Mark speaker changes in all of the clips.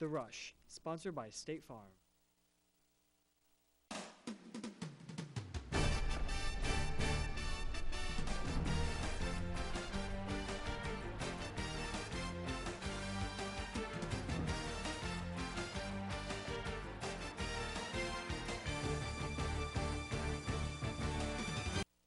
Speaker 1: The Rush, sponsored by State Farm.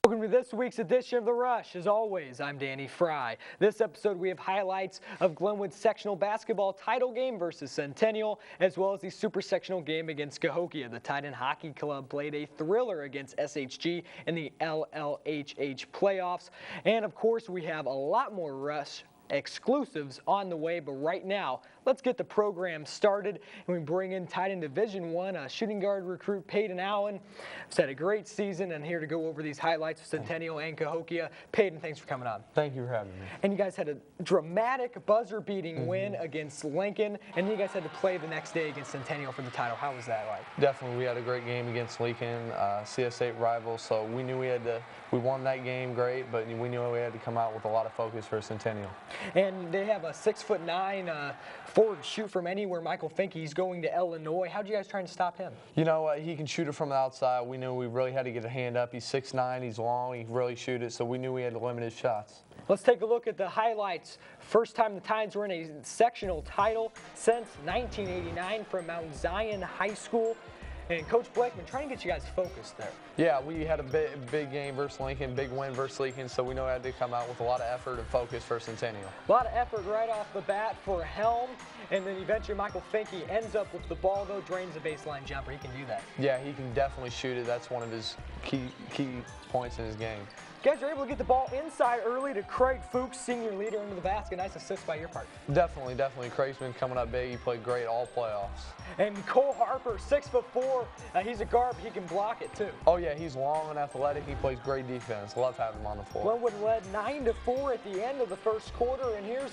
Speaker 1: Welcome to this week's edition of The Rush. As always, I'm Danny Fry. This episode we have highlights of Glenwood's sectional basketball title game versus Centennial, as well as the super sectional game against Cahokia. The Titan Hockey Club played a thriller against SHG in the LLHH playoffs. And of course, we have a lot more Rush exclusives on the way, but right now let's get the program started, and we bring in Titan Division I shooting guard recruit Peyton Allen. He's had a great season, and here to go over these highlights of Centennial and Cahokia. Peyton, thanks for coming on.
Speaker 2: Thank you for having me.
Speaker 1: And you guys had a dramatic buzzer-beating win against Lincoln, and you guys had to play the next day against Centennial for the title. How was that like?
Speaker 2: Definitely, we had a great game against Lincoln, CS8 rival, so we knew we won that game great, but we knew we had to come out with a lot of focus for Centennial.
Speaker 1: And they have a 6'9" forward shoot from anywhere, Michael Finke. He's going to Illinois. How'd you guys try and stop him? You know,
Speaker 2: he can shoot it from the outside. We knew we really had to get a hand up. He's 6'9", he's long, he can really shoot it, so we knew we had to limit his shots.
Speaker 1: Let's take a look at the highlights. First time the Titans were in a sectional title since 1989 from Mount Zion High School. And Coach Blakeman trying to get you guys focused there.
Speaker 2: Yeah, we had a big game versus Lincoln, big win versus Lincoln, so we know we had to come out with a lot of effort and focus for Centennial.
Speaker 1: A lot of effort right off the bat for Helm, and then eventually Michael Finke ends up with the ball, though, drains the baseline jumper. He can do that.
Speaker 2: Yeah, he can definitely shoot it. That's one of his key points in his game.
Speaker 1: You guys are able to get the ball inside early to Craig Fuchs, senior leader, into the basket. Nice assist by your part.
Speaker 2: Definitely. Craig's been coming up big. He played great all playoffs.
Speaker 1: And Cole Harper, 6'4". He's a guard, but he can block it too.
Speaker 2: Oh yeah, he's long and athletic. He plays great defense. Love having him on the floor.
Speaker 1: Glenwood led 9-4 at the end of the first quarter, and here's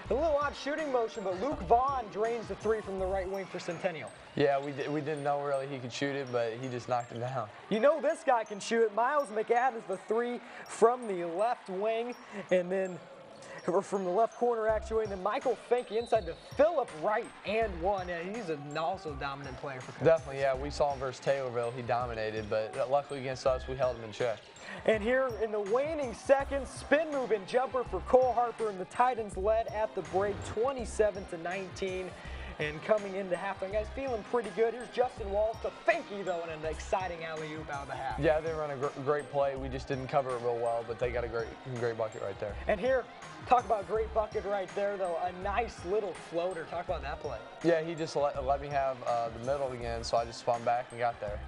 Speaker 1: a little odd shooting motion, but Luke Vaughn drains the three from the right wing for Centennial.
Speaker 2: Yeah, we didn't know really he could shoot it, but he just knocked it down.
Speaker 1: You know this guy can shoot it. Miles McAdams, the three from the left wing, and then or from the left corner actually, and then Michael Finke inside to Phillip Wright and one. And he's also a dominant player for Cahokia.
Speaker 2: Definitely, yeah. We saw him versus Taylorville. He dominated, but luckily against us, we held him in check.
Speaker 1: And here in the waning seconds, spin move and jumper for Cole Harper, and the Titans led at the break 27-19. And coming into halftime, guys feeling pretty good. Here's Justin Walls to Finke, though, and an exciting alley-oop out of the half.
Speaker 2: Yeah, they run a great play. We just didn't cover it real well, but they got a great bucket right there.
Speaker 1: And here, talk about great bucket right there, though. A nice little floater. Talk about that play.
Speaker 2: Yeah, he just let me have the middle again, so I just spun back and got there.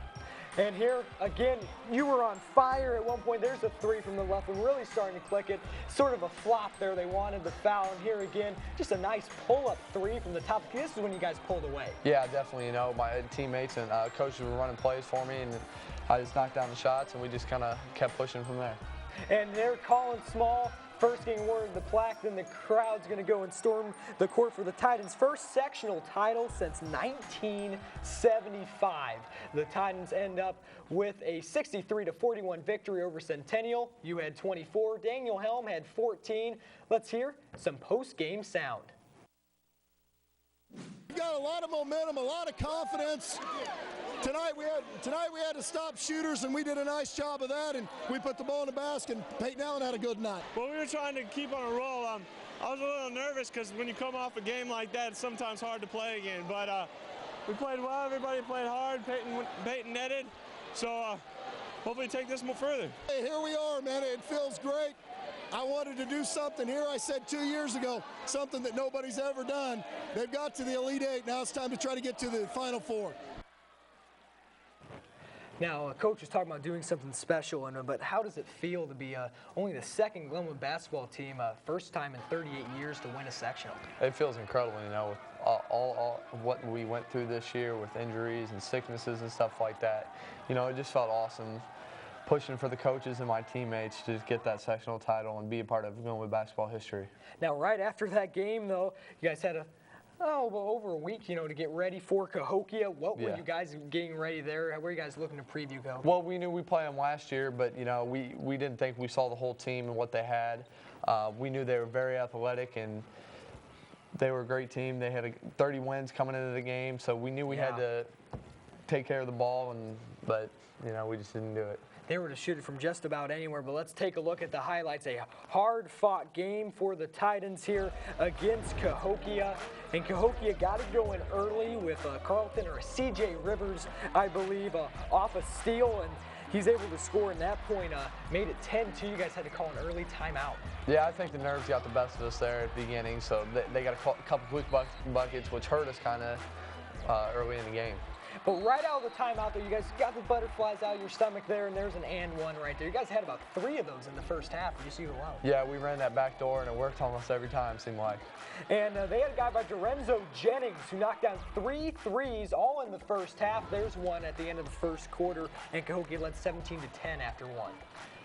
Speaker 1: And here, again, you were on fire at one point. There's a three from the left and really starting to click it. Sort of a flop there. They wanted the foul. And here again, just a nice pull-up three from the top. This is when you guys pulled away.
Speaker 2: Yeah, definitely. You know, my teammates and coaches were running plays for me, and I just knocked down the shots, and we just kind of kept pushing from there.
Speaker 1: And they're calling small. First getting awarded the plaque, then the crowd's going to go and storm the court for the Titans' first sectional title since 1975. The Titans end up with a 63-41 victory over Centennial. You had 24. Daniel Helm had 14. Let's hear some post-game sound.
Speaker 3: We've got a lot of momentum, a lot of confidence. Tonight we had to stop shooters, and we did a nice job of that, and we put the ball in the basket, and Peyton Allen had a good night.
Speaker 4: Well, we were trying to keep on a roll. I was a little nervous because when you come off a game like that, it's sometimes hard to play again. But we played well. Everybody played hard. Peyton netted. So hopefully take this more further.
Speaker 3: Hey, here we are, man. It feels great. I wanted to do something here. I said 2 years ago, something that nobody's ever done. They've got to the Elite Eight. Now it's time to try to get to the Final Four.
Speaker 1: Now, Coach was talking about doing something special, but how does it feel to be only the second Glenwood basketball team, first time in 38 years to win a sectional?
Speaker 2: It feels incredible, you know, with all what we went through this year with injuries and sicknesses and stuff like that. You know, it just felt awesome pushing for the coaches and my teammates to just get that sectional title and be a part of Glenwood basketball history.
Speaker 1: Now, right after that game, though, you guys had over a week, you know, to get ready for Cahokia. What were you guys getting ready there? How were you guys looking to preview Cahokia?
Speaker 2: Well, we knew we played them last year, but, you know, we didn't think we saw the whole team and what they had. We knew they were very athletic, and They were a great team. They had 30 wins coming into the game, so we knew we had to take care of the ball, but you know, we just didn't do it.
Speaker 1: They were to shoot it from just about anywhere, but let's take a look at the highlights. A hard-fought game for the Titans here against Cahokia. And Cahokia got it going early with Carlton or C.J. Rivers, I believe, off a steal, and he's able to score, and that point made it 10-2. You guys had to call an early timeout.
Speaker 2: Yeah, I think the nerves got the best of us there at the beginning, so they got a couple quick buckets, which hurt us kind of early in the game.
Speaker 1: But right out of the timeout there, you guys got the butterflies out of your stomach there, and there's an and one right there. You guys had about 3 of those in the first half, just you alone.
Speaker 2: Yeah, we ran that back door, and it worked almost every time, seemed like.
Speaker 1: And they had a guy by Dorenzo Jennings who knocked down 3 threes all in the first half. There's one at the end of the first quarter, and Cahokia led 17-10 after one.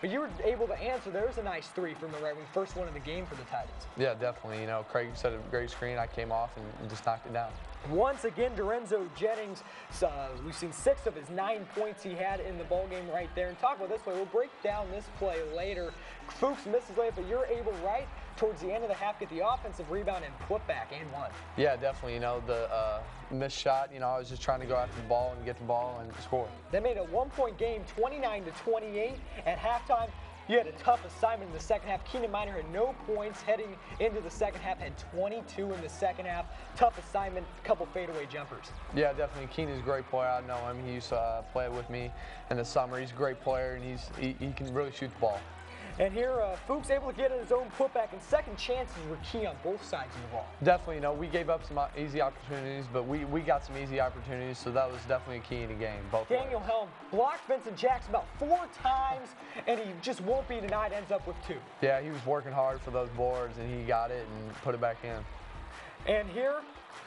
Speaker 1: But you were able to answer. There's a nice 3 from the right wing, first one in the game for the Titans.
Speaker 2: Yeah, definitely. You know, Craig set a great screen. I came off and just knocked it down.
Speaker 1: Once again, Dorenzo Jennings, we've seen 6 of his 9 points he had in the ballgame right there. And talk about this play. We'll break down this play later. Fuchs misses layup, but you're able right towards the end of the half get the offensive rebound and put back and one.
Speaker 2: Yeah, definitely. You know, the missed shot, you know, I was just trying to go after the ball and get the ball and score.
Speaker 1: They made a 1-point game, 29-28 at halftime. You had a tough assignment in the second half. Keenan Miner had no points heading into the second half, had 22 in the second half. Tough assignment, a couple fadeaway jumpers.
Speaker 2: Yeah, definitely. Keenan's a great player. I know him. He used to play with me in the summer. He's a great player, and he can really shoot the ball.
Speaker 1: And here, Fuchs able to get in his own putback, and second chances were key on both sides of the ball.
Speaker 2: Definitely, you know, we gave up some easy opportunities, but we got some easy opportunities, so that was definitely a key in the game. Both
Speaker 1: Daniel
Speaker 2: ways.
Speaker 1: Helm blocked Vincent Jackson about 4 times, and he just won't be denied, ends up with 2.
Speaker 2: Yeah, he was working hard for those boards, and he got it and put it back in.
Speaker 1: And here,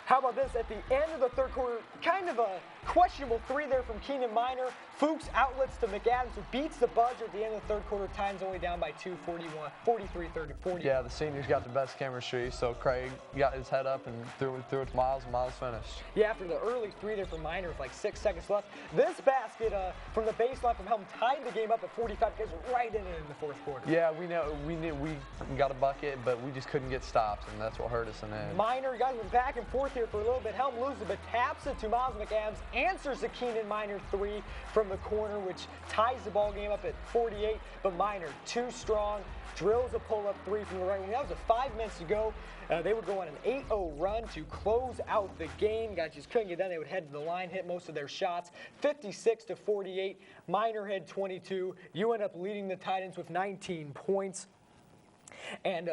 Speaker 1: how about this? At the end of the third quarter, kind of a questionable 3 there from Keenan Miner. Fuchs outlets to McAdams, who beats the buzzer at the end of the third quarter. Time's only down by 2, 43-30.
Speaker 2: Yeah, the seniors got the best chemistry, so Craig got his head up and threw it to Miles, and Miles finished.
Speaker 1: Yeah, after the early 3 there from Miner with like 6 seconds left. This basket from the baseline from Helm tied the game up at 45. Guys right in it in the fourth quarter.
Speaker 2: Yeah, we knew we got a bucket, but we just couldn't get stops, and that's what hurt us in the end.
Speaker 1: Miner, guys, went back and forth here for a little bit. Helm loses it, but taps it to Miles McAdams, answers the Keenan Miner 3 from the corner, which ties the ball game up at 48. But Miner, too strong, drills a pull-up 3 from the right wing. That was 5 minutes to go. They would go on an 8-0 run to close out the game. Guys just couldn't get done. They would head to the line, hit most of their shots. 56-48. Miner had 22. You end up leading the Titans with 19 points. And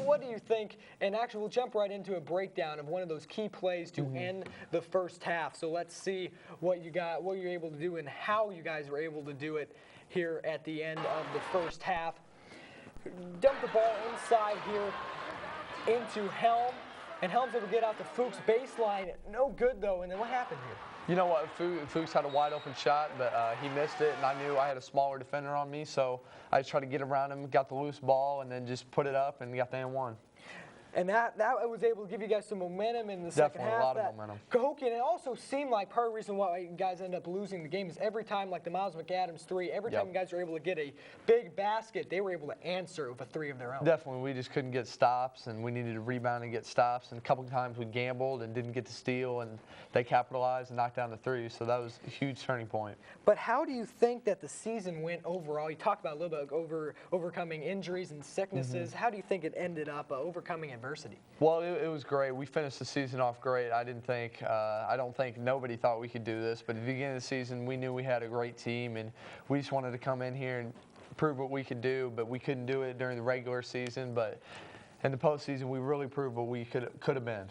Speaker 1: what do you think? And actually, we'll jump right into a breakdown of one of those key plays to end the first half. So let's see what you got, what you're able to do, and how you guys were able to do it here at the end of the first half. Dump the ball inside here into Helm, and Helm's able to get out the Fuchs baseline. No good though. And then what happened here?
Speaker 2: You know what, Fuchs had a wide open shot, but he missed it, and I knew I had a smaller defender on me, so I just tried to get around him, got the loose ball, and then just put it up and got the and one.
Speaker 1: And that was able to give you guys some momentum in the second half.
Speaker 2: Definitely a lot of momentum.
Speaker 1: Cahokia, and it also seemed like part of the reason why you guys end up losing the game is every time, like the Miles McAdams 3, every time you guys were able to get a big basket, they were able to answer with a 3 of their own.
Speaker 2: Definitely, we just couldn't get stops, and we needed to rebound and get stops. And a couple of times we gambled and didn't get to steal, and they capitalized and knocked down the 3. So that was a huge turning point.
Speaker 1: But how do you think that the season went overall? You talked about a little bit overcoming injuries and sicknesses. How do you think it ended up overcoming adversity?
Speaker 2: Well, it was great. We finished the season off great. I don't think nobody thought we could do this, but at the beginning of the season, we knew we had a great team, and we just wanted to come in here and prove what we could do, but we couldn't do it during the regular season. But in the postseason, we really proved what we could have been.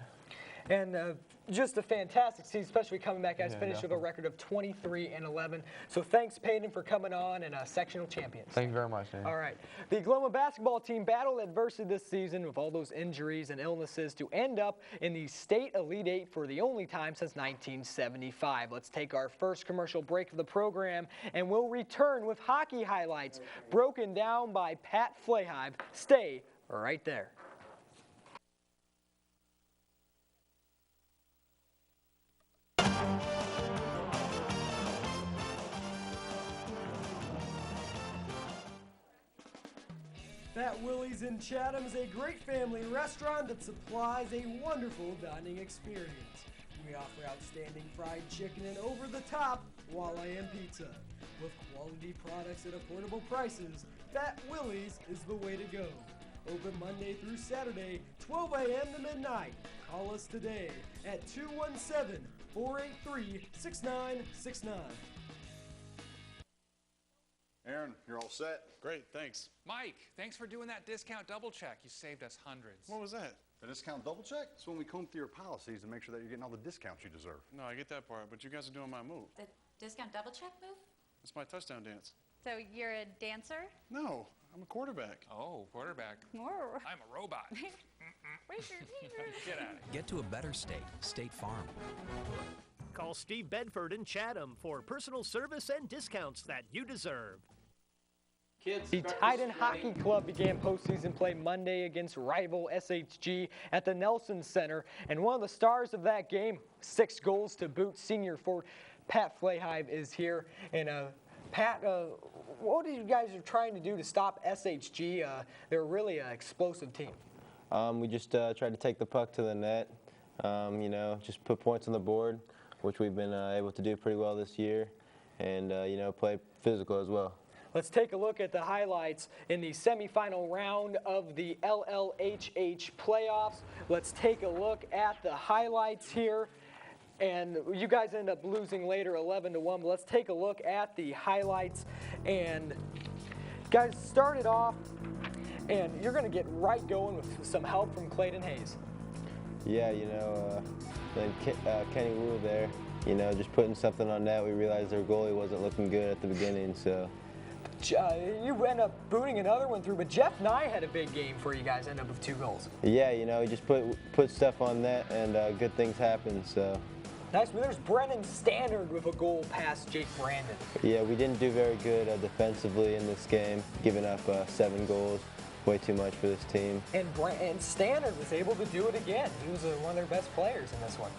Speaker 1: And just a fantastic season, especially coming back, guys.
Speaker 2: Yeah,
Speaker 1: Finished with a record of 23-11. So thanks, Peyton, for coming on and sectional champions.
Speaker 2: Thank you very much, Dan.
Speaker 1: All right. The Gloma basketball team battled adversity this season with all those injuries and illnesses to end up in the state Elite 8 for the only time since 1975. Let's take our first commercial break of the program, and we'll return with hockey highlights broken down by Pat Flahive. Stay right there.
Speaker 5: Fat Willie's in Chatham is a great family restaurant that supplies a wonderful dining experience. We offer outstanding fried chicken and over-the-top Walayan pizza. With quality products at affordable prices, Fat Willie's is the way to go. Open Monday through Saturday, 12 a.m. to midnight. Call us today at 217-483-6969.
Speaker 6: Aaron, you're all set.
Speaker 7: Great, thanks.
Speaker 8: Mike, thanks for doing that discount double check. You saved us hundreds.
Speaker 7: What was that?
Speaker 6: The discount double check? It's when we comb through your policies and make sure that you're getting all the discounts you deserve.
Speaker 7: No, I get that part, but you guys are doing my move.
Speaker 9: The discount double check move?
Speaker 7: It's my touchdown dance.
Speaker 9: So you're a dancer?
Speaker 7: No, I'm a quarterback.
Speaker 8: Oh, quarterback.
Speaker 9: More.
Speaker 8: I'm a robot. Get at it.
Speaker 10: Get to a better state, State Farm.
Speaker 11: Call Steve Bedford in Chatham for personal service and discounts that you deserve.
Speaker 1: The Titan Hockey Club began postseason play Monday against rival SHG at the Nelson Center, and one of the stars of that game, 6 goals to boot, senior forward Pat Flahive is here. And Pat, what are you guys are trying to do to stop SHG? They're really an explosive team.
Speaker 12: We just tried to take the puck to the net, you know, just put points on the board, which we've been able to do pretty well this year, and, you know, play physical as well.
Speaker 1: Let's take a look at the highlights in the semifinal round of the LLHH playoffs. Let's take a look at the highlights here. And you guys end up losing later 11-1, but let's take a look at the highlights. And guys, started off, and you're going to get right going with some help from Clayton Hayes.
Speaker 12: Yeah, you know, then Kenny Wu there, you know, just putting something on net. We realized their goalie wasn't looking good at the beginning, so.
Speaker 1: You end up booting another one through, but Jeff Nye had a big game for you guys, end up with 2 goals.
Speaker 12: Yeah, you know, he just put stuff on net, and good things happen, so.
Speaker 1: Nice, but there's Brennan Standard with a goal past Jake Brandon.
Speaker 12: Yeah, we didn't do very good defensively in this game, giving up 7 goals, way too much for this team.
Speaker 1: And Standard was able to do it again. He was one of their best players in this one.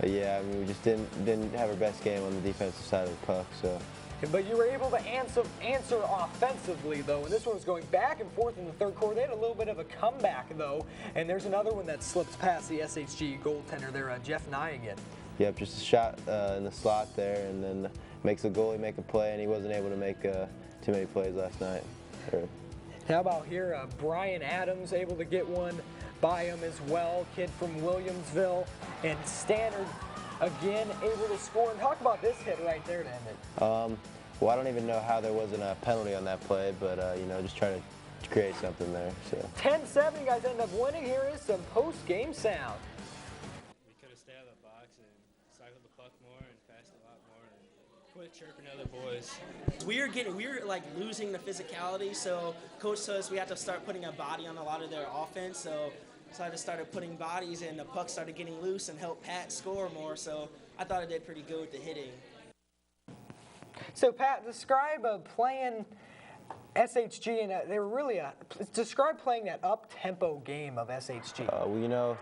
Speaker 12: Yeah, I mean, we just didn't have our best game on the defensive side of the puck, so.
Speaker 1: But you were able to answer offensively, though, and this one was going back and forth in the third quarter. They had a little bit of a comeback, though, and there's another one that slips past the SHG goaltender there, Jeff Nye again.
Speaker 12: Yep, just a shot in the slot there, and then makes the goalie make a play, and he wasn't able to make too many plays last night.
Speaker 1: How about here, Brian Adams able to get one by him as well, kid from Williamsville, and Standard again able to score. And talk about this hit right there to end it.
Speaker 12: Well, I don't even know how there wasn't a penalty on that play, but you know, just trying to create something there. So
Speaker 1: 10-7, you guys end up winning. Here is some post-game sound.
Speaker 13: We could have stayed out of the box and cycled the puck more and passed a lot more and quit chirping other boys.
Speaker 14: We were like losing the physicality, so coach told us we had to start putting a body on a lot of their offense. So I just started putting bodies, and the puck started getting loose and helped Pat score more. So I thought I did pretty good with the hitting.
Speaker 1: So Pat, describe playing SHG, and they were really describe playing that up-tempo game of SHG.
Speaker 12: Well, you know,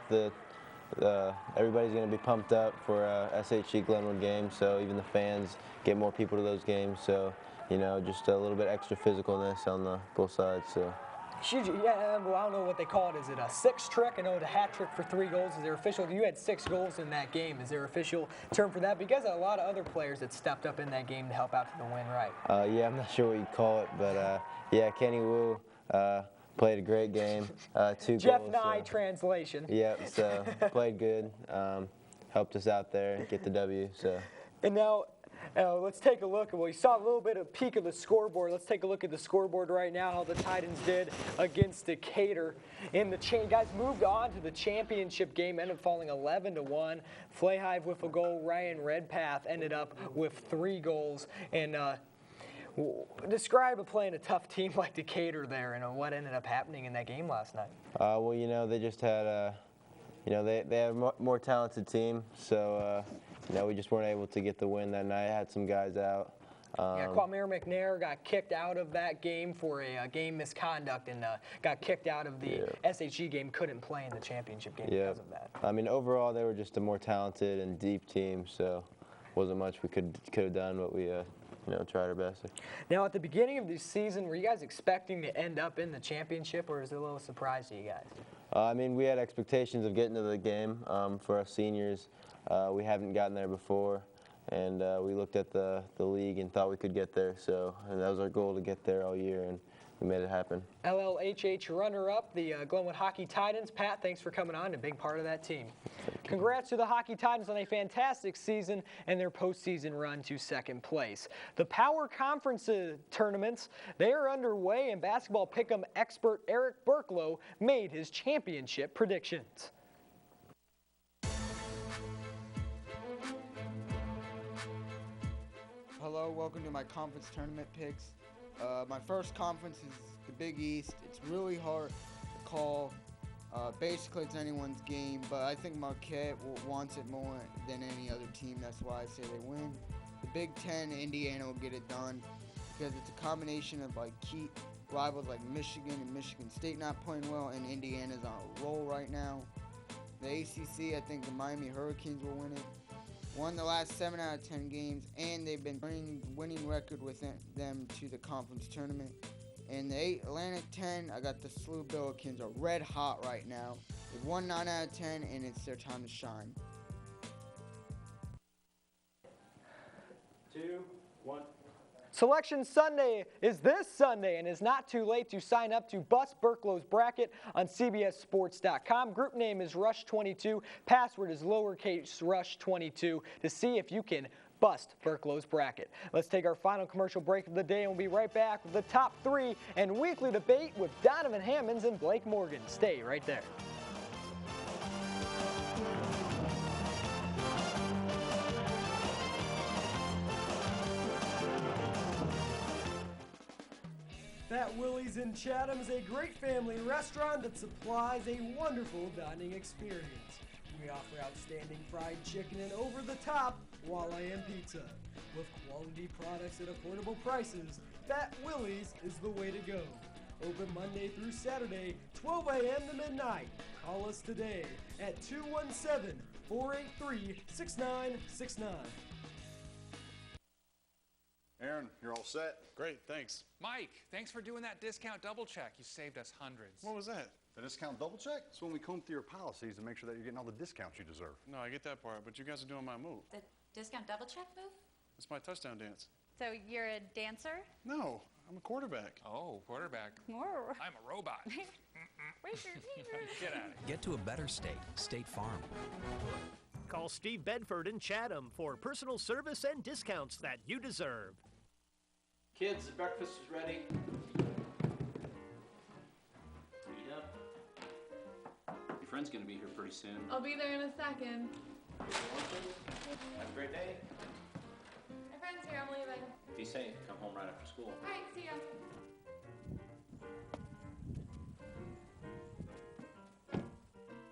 Speaker 12: everybody's going to be pumped up for SHG Glenwood games, so even the fans get more people to those games. So, you know, just a little bit extra physicalness on both sides. So.
Speaker 1: Yeah, well, I don't know what they call it. Is it a 6 trick? I know the hat trick for 3 goals. Is there official? You had 6 goals in that game. Is there official term for that? Because a lot of other players that stepped up in that game to help out for the win, right?
Speaker 12: Yeah, I'm not sure what you call it, but yeah, Kenny Wu played a great game. 2
Speaker 1: Jeff
Speaker 12: goals.
Speaker 1: Nye translation.
Speaker 12: Yep, so played good. Helped us out there, get the W. So.
Speaker 1: And now. Let's take a look. Well, you saw a little bit of a peek of the scoreboard. Let's take a look at the scoreboard right now, how the Titans did against Decatur. In the guys moved on to the championship game, ended up falling 11-1. Flahive with a goal. Ryan Redpath ended up with 3 goals. And describe playing a tough team like Decatur there, and what ended up happening in that game last night.
Speaker 12: Well, you know, they just had you know, they have a more talented team, so you know, we just weren't able to get the win that night. Had some guys out.
Speaker 1: Yeah, Kwame McNair got kicked out of that game for a game misconduct, and got kicked out of the SHG game. Couldn't play in the championship game because of that.
Speaker 12: I mean, overall, they were just a more talented and deep team, so wasn't much we could have done, but we tried our best.
Speaker 1: Now, at the beginning of the season, were you guys expecting to end up in the championship, or is it a little surprise to you guys?
Speaker 12: I mean, we had expectations of getting to the game for us seniors. We haven't gotten there before, and we looked at the league and thought we could get there. So and that was our goal, to get there all year, and we made it happen.
Speaker 1: LLHH runner-up, the Glenwood Hockey Titans. Pat, thanks for coming on, a big part of that team. Congrats to the Hockey Titans on a fantastic season and their postseason run to second place. The Power Conference tournaments, they are underway, and basketball pick'em expert Eric Burklow made his championship predictions.
Speaker 15: Hello, welcome to my conference tournament picks. My first conference is the Big East. It's really hard to call. Basically, it's anyone's game, but I think Marquette wants it more than any other team. That's why I say they win. The Big Ten, Indiana will get it done because it's a combination of key rivals like Michigan and Michigan State not playing well, and Indiana's on a roll right now. The ACC, I think the Miami Hurricanes will win it. Won the last 7 out of 10 games, and they've been bringing winning record with them to the conference tournament. And the Atlantic 10, I got the SLU Billikens are red hot right now. They've won 9 out of 10, and it's their time to shine.
Speaker 5: 2, 1.
Speaker 1: Selection Sunday is this Sunday, and it's not too late to sign up to bust Burklow's bracket on CBSSports.com. Group name is Rush22. Password is lowercase Rush22 to see if you can bust Burklow's bracket. Let's take our final commercial break of the day, and we'll be right back with the top 3 and weekly debate with Donovan Hammonds and Blake Morgan. Stay right there.
Speaker 5: Fat Willie's in Chatham is a great family restaurant that supplies a wonderful dining experience. We offer outstanding fried chicken and over-the-top walleye pizza. With quality products at affordable prices, Fat Willie's is the way to go. Open Monday through Saturday, 12 a.m. to midnight. Call us today at 217-483-6969.
Speaker 6: Aaron, you're all set?
Speaker 7: Great, thanks.
Speaker 8: Mike, thanks for doing that discount double check. You saved us hundreds.
Speaker 7: What was that?
Speaker 6: The discount double check? It's when we comb through your policies to make sure that you're getting all the discounts you deserve.
Speaker 7: No, I get that part, but you guys are doing my move.
Speaker 9: The discount double check move?
Speaker 7: It's my touchdown dance.
Speaker 9: So you're a dancer?
Speaker 7: No, I'm a quarterback.
Speaker 8: Oh, quarterback.
Speaker 9: More.
Speaker 8: I'm a robot. Get out of here.
Speaker 10: Get to a better state. State Farm.
Speaker 11: Call Steve Bedford in Chatham for personal service and discounts that you deserve.
Speaker 16: Kids, breakfast is ready. Eat up. Your friend's gonna be here pretty soon.
Speaker 17: I'll be there in a second.
Speaker 16: Have a great day.
Speaker 17: My friend's here, I'm leaving.
Speaker 16: Be safe. Come home right after school.
Speaker 17: All right, see ya.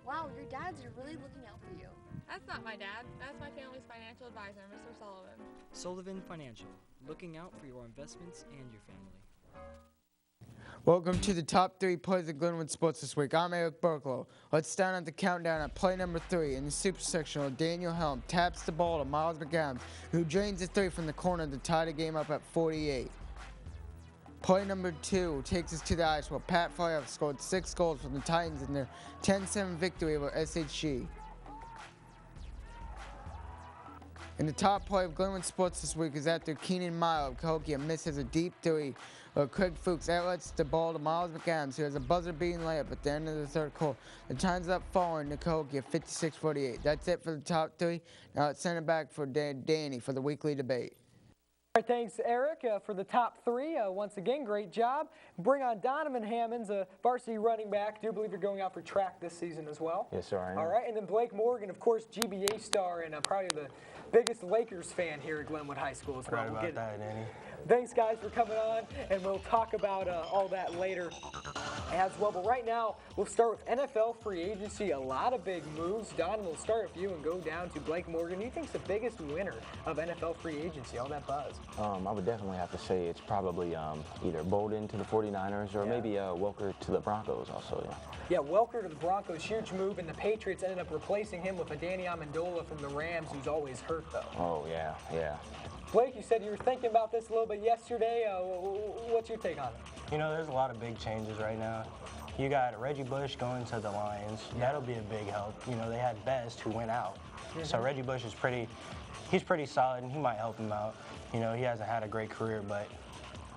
Speaker 18: Wow, your dads are really looking out for you.
Speaker 17: That's not my dad. That's my family's financial advisor, Mr. Sullivan.
Speaker 19: Sullivan Financial, looking out for your investments and your family.
Speaker 15: Welcome to the top 3 plays of Glenwood Sports this week. I'm Eric Burklow. Let's start at the countdown at play number 3. In the super sectional, Daniel Helm taps the ball to Miles McAdams, who drains the 3 from the corner to tie the game up at 48. Play number 2 takes us to the ice, where Pat Fryhoff scored 6 goals for the Titans in their 10-7 victory over SHG. And the top play of Glenwood Sports this week is after Keenan Mile of Cahokia misses a deep 3. Craig Fuchs outlets the ball to Miles McAdams, who has a buzzer-beating layup at the end of the third quarter. The Titans up following to Cahokia 56-48. That's it for the top 3. Now let's send it back for Danny for the weekly debate.
Speaker 1: All right, thanks, Eric, for the top 3. Once again, great job. Bring on Donovan Hammonds, a varsity running back. I do believe you're going out for track this season as well.
Speaker 12: Yes, sir, I am.
Speaker 1: All right, and then Blake Morgan, of course, GBA star and probably the biggest Lakers fan here at Glenwood High School as well.
Speaker 12: Right about that, Danny.
Speaker 1: Thanks, guys, for coming on, and we'll talk about all that later. as well. But right now, we'll start with NFL free agency. A lot of big moves. Don, we'll start with you and go down to Blake Morgan. Who do you think's the biggest winner of NFL free agency, all that buzz?
Speaker 12: I would definitely have to say it's probably either Bolden to the 49ers or maybe Welker to the Broncos also.
Speaker 1: Yeah, Welker to the Broncos, huge move, and the Patriots ended up replacing him with a Danny Amendola from the Rams, who's always hurt, though.
Speaker 12: Oh, yeah.
Speaker 1: Blake, you said you were thinking about this a little bit yesterday. What's your take on it?
Speaker 20: You know, there's a lot of big changes right now. You got Reggie Bush going to the Lions. That'll be a big help. You know, they had Best who went out. So Reggie Bush is he's pretty solid, and he might help him out. You know, he hasn't had a great career, but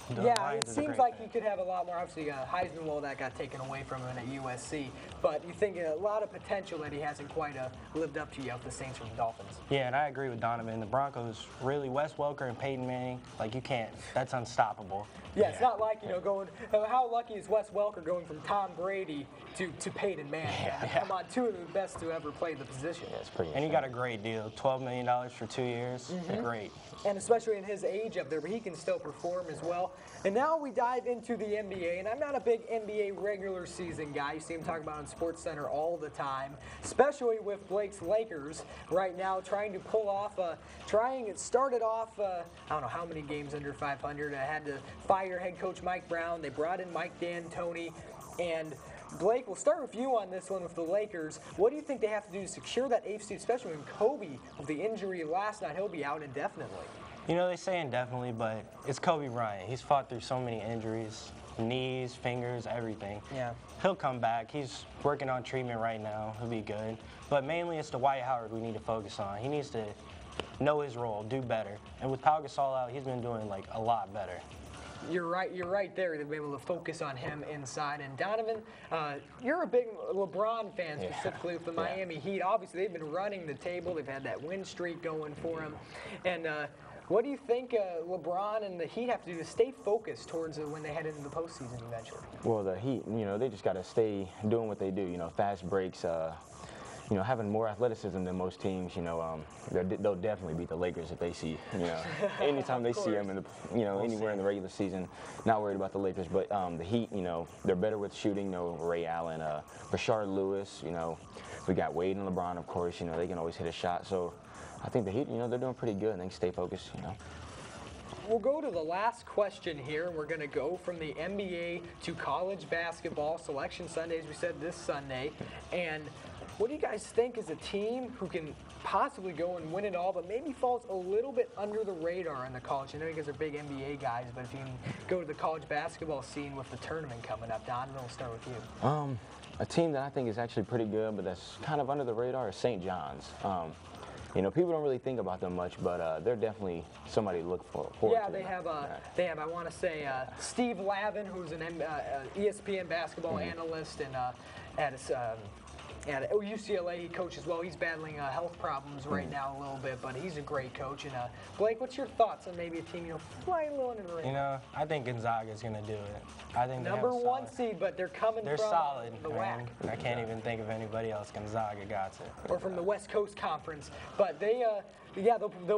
Speaker 1: it seems like he could have a lot more. Obviously, Heisman, well, that got taken away from him at USC. But you think a lot of potential that he hasn't quite lived up to yet with the Saints or the Dolphins.
Speaker 20: Yeah, and I agree with Donovan. The Broncos, really, Wes Welker and Peyton Manning, like, you can't. That's unstoppable.
Speaker 1: Yeah, it's not like, going, how lucky is Wes Welker going from Tom Brady to Peyton Manning? Come on, two of the best to ever play the position.
Speaker 12: Yeah, it's pretty
Speaker 20: And he got a great deal, $12 million for 2 years. Great.
Speaker 1: And especially in his age up there, but he can still perform as well. And now we dive into the NBA, and I'm not a big NBA regular season guy. You see him talk about on SportsCenter all the time, especially with Blake's Lakers right now trying to pull off, it started off, I don't know how many games under 500. I had to fire head coach Mike Brown. They brought in Mike D'Antoni, and Blake, we'll start with you on this one with the Lakers. What do you think they have to do to secure that eighth seed, especially when Kobe, with the injury last night, he'll be out indefinitely?
Speaker 20: You know, they say indefinitely, but it's Kobe Bryant. He's fought through so many injuries, knees, fingers, everything.
Speaker 1: Yeah.
Speaker 20: He'll come back. He's working on treatment right now. He'll be good. But mainly it's the Dwight Howard we need to focus on. He needs to know his role, do better. And with Pau Gasol out, he's been doing, like, a lot better.
Speaker 1: You're right there. They've been able to focus on him inside. And Donovan, you're a big LeBron fan, specifically with the Miami Heat. Obviously, they've been running the table. They've had that win streak going for them. And what do you think LeBron and the Heat have to do to stay focused towards when they head into the postseason eventually?
Speaker 12: Well, the Heat, they just got to stay doing what they do. Fast breaks. Having more athleticism than most teams, they'll definitely beat the Lakers if they see, anytime they see them in the, anywhere in the regular season. Not worried about the Lakers, but the Heat, they're better with shooting. Ray Allen, Rashard Lewis, we got Wade and LeBron, of course. They can always hit a shot. So I think the Heat, they're doing pretty good, and they can stay focused.
Speaker 1: We'll go to the last question here, and we're going to go from the NBA to college basketball. Selection Sunday, as we said, this Sunday. And what do you guys think is a team who can possibly go and win it all, but maybe falls a little bit under the radar in the college? I know you guys are big NBA guys, but if you can go to the college basketball scene with the tournament coming up, Don, we'll start with you.
Speaker 12: A team that I think is actually pretty good, but that's kind of under the radar is St. John's. People don't really think about them much, but they're definitely somebody to look forward to.
Speaker 1: Yeah, they have. I want to say Steve Lavin, who's an ESPN basketball analyst, and at UCLA, he coaches well. He's battling health problems right now a little bit, but he's a great coach. And Blake, what's your thoughts on maybe a team flying a little under the radar?
Speaker 20: I think Gonzaga is going to do it. I think
Speaker 1: number one seed, but they're from
Speaker 20: solid.
Speaker 1: The WAC.
Speaker 20: I can't even think of anybody else. Gonzaga got it.
Speaker 1: Or from the West Coast Conference, but they'll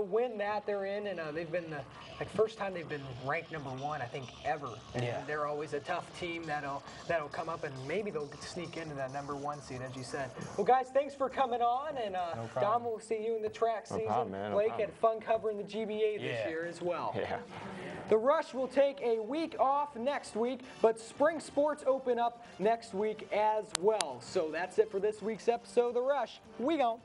Speaker 1: win that. They're in, and they've been first time they've been ranked number one, I think, ever. And they're always a tough team that'll come up, and maybe they'll sneak into that number one seed, as you said. Well, guys, thanks for coming on, and Dom, we'll see you in the track season.
Speaker 12: No problem, man.
Speaker 1: Blake had fun covering the GBA this year as well.
Speaker 12: Yeah.
Speaker 1: The Rush will take a week off next week, but spring sports open up next week as well. So that's it for this week's episode of The Rush. We gone.